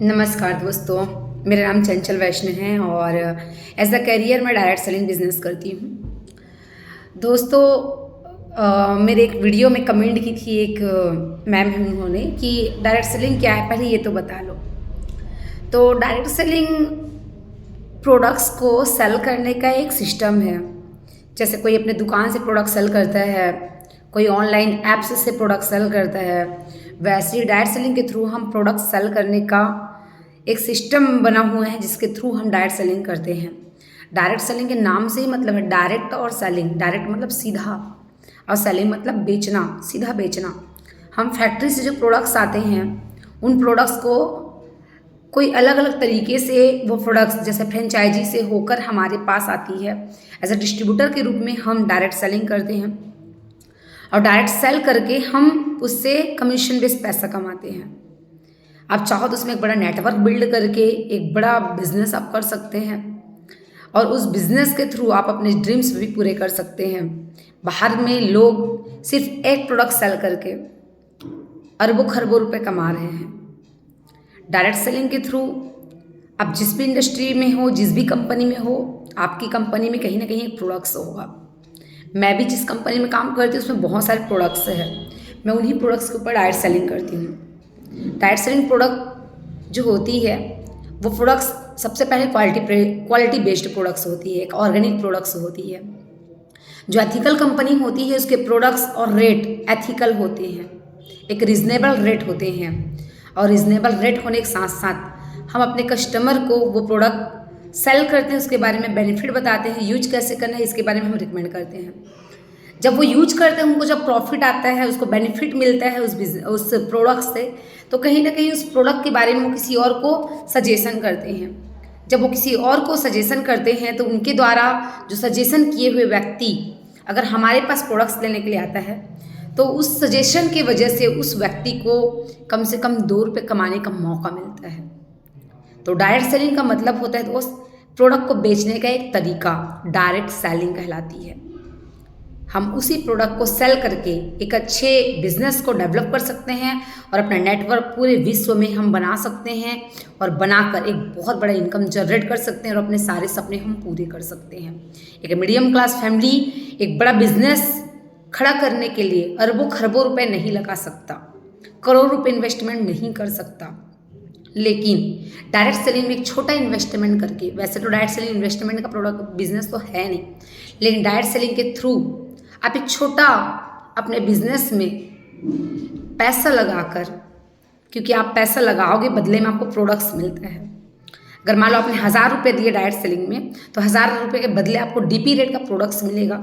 नमस्कार दोस्तों, मेरा नाम चंचल वैष्णव है और एज अ करियर मैं डायरेक्ट सेलिंग बिजनेस करती हूँ। दोस्तों, मेरे एक वीडियो में कमेंट की थी एक मैम है उन्होंने कि डायरेक्ट सेलिंग क्या है, पहले ये तो बता लो। तो डायरेक्ट सेलिंग प्रोडक्ट्स को सेल करने का एक सिस्टम है। जैसे कोई अपने दुकान से प्रोडक्ट सेल करता है, कोई ऑनलाइन ऐप्स से प्रोडक्ट सेल करता है, वैसे ही डायरेक्ट सेलिंग के थ्रू हम प्रोडक्ट सेल करने का एक सिस्टम बना हुआ है जिसके थ्रू हम डायरेक्ट सेलिंग करते हैं। डायरेक्ट सेलिंग के नाम से ही मतलब है डायरेक्ट और सेलिंग। डायरेक्ट मतलब सीधा और सेलिंग मतलब बेचना, सीधा बेचना। हम फैक्ट्री से जो प्रोडक्ट्स आते हैं उन प्रोडक्ट्स को कोई अलग अलग तरीके से वो प्रोडक्ट्स जैसे फ्रेंचाइजी से होकर हमारे पास आती है। एज अ डिस्ट्रीब्यूटर के रूप में हम डायरेक्ट सेलिंग करते हैं और डायरेक्ट सेल करके हम उससे कमीशन बेस्ड पैसा कमाते हैं। आप चाहो तो उसमें एक बड़ा नेटवर्क बिल्ड करके एक बड़ा बिजनेस आप कर सकते हैं और उस बिजनेस के थ्रू आप अपने ड्रीम्स भी पूरे कर सकते हैं। बाहर में लोग सिर्फ एक प्रोडक्ट सेल करके अरबों खरबों रुपए कमा रहे हैं। डायरेक्ट सेलिंग के थ्रू आप जिस भी इंडस्ट्री में हो, जिस भी कंपनी में हो, आपकी कंपनी में कहीं ना कहीं एक प्रोडक्ट्स होगा। मैं भी जिस कंपनी में काम करती हूँ उसमें बहुत सारे प्रोडक्ट्स हैं। मैं उन्हीं प्रोडक्ट्स के ऊपर डायरेक्ट सेलिंग करती हूँ। डायरेक्ट सेलिंग प्रोडक्ट जो होती है वो प्रोडक्ट्स सबसे पहले क्वालिटी बेस्ड प्रोडक्ट्स होती है, एक ऑर्गेनिक प्रोडक्ट्स होती है। जो एथिकल कंपनी होती है उसके प्रोडक्ट्स और रेट एथिकल होते हैं, एक रिजनेबल रेट होते हैं और रिजनेबल रेट होने के साथ साथ हम अपने कस्टमर को वो प्रोडक्ट सेल करते हैं, उसके बारे में बेनिफिट बताते हैं, यूज कैसे करना है इसके बारे में हम रिकमेंड करते हैं। जब वो यूज करते हैं उनको जब प्रॉफिट आता है, उसको बेनिफिट मिलता है उस प्रोडक्ट से, तो कहीं ना कहीं उस प्रोडक्ट के बारे में वो किसी और को सजेशन करते हैं। जब वो किसी और को सजेशन करते हैं तो उनके द्वारा जो सजेशन किए हुए व्यक्ति अगर हमारे पास प्रोडक्ट्स लेने के लिए आता है तो उस सजेशन की वजह से उस व्यक्ति को कम से कम 2 रुपये कमाने का मौका मिलता है। तो डायरेक्ट सेलिंग का मतलब होता है तो उस प्रोडक्ट को बेचने का एक तरीका डायरेक्ट सेलिंग कहलाती है। हम उसी प्रोडक्ट को सेल करके एक अच्छे बिजनेस को डेवलप कर सकते हैं और अपना नेटवर्क पूरे विश्व में हम बना सकते हैं और बनाकर एक बहुत बड़ा इनकम जनरेट कर सकते हैं और अपने सारे सपने हम पूरे कर सकते हैं। एक मीडियम क्लास फैमिली एक बड़ा बिजनेस खड़ा करने के लिए अरबों खरबों रुपए नहीं लगा सकता, करोड़ रुपए इन्वेस्टमेंट नहीं कर सकता, लेकिन डायरेक्ट सेलिंग में एक छोटा इन्वेस्टमेंट करके, वैसे तो डायरेक्ट सेलिंग इन्वेस्टमेंट का प्रोडक्ट बिजनेस तो है नहीं, लेकिन डायरेक्ट सेलिंग के थ्रू आप एक छोटा अपने बिजनेस में पैसा लगाकर, क्योंकि आप पैसा लगाओगे बदले में आपको प्रोडक्ट्स मिलता है। अगर मान लो आपने 1000 रुपये दिए डायरेक्ट सेलिंग में तो 1000 रुपये के बदले आपको डीपी रेट का प्रोडक्ट्स मिलेगा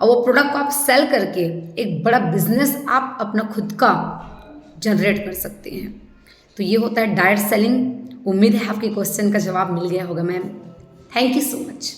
और वो प्रोडक्ट को आप सेल करके एक बड़ा बिजनेस आप अपना खुद का जनरेट कर सकते हैं। तो ये होता है डायरेक्ट सेलिंग। उम्मीद है आपके क्वेश्चन का जवाब मिल गया होगा ma'am. Thank you so much.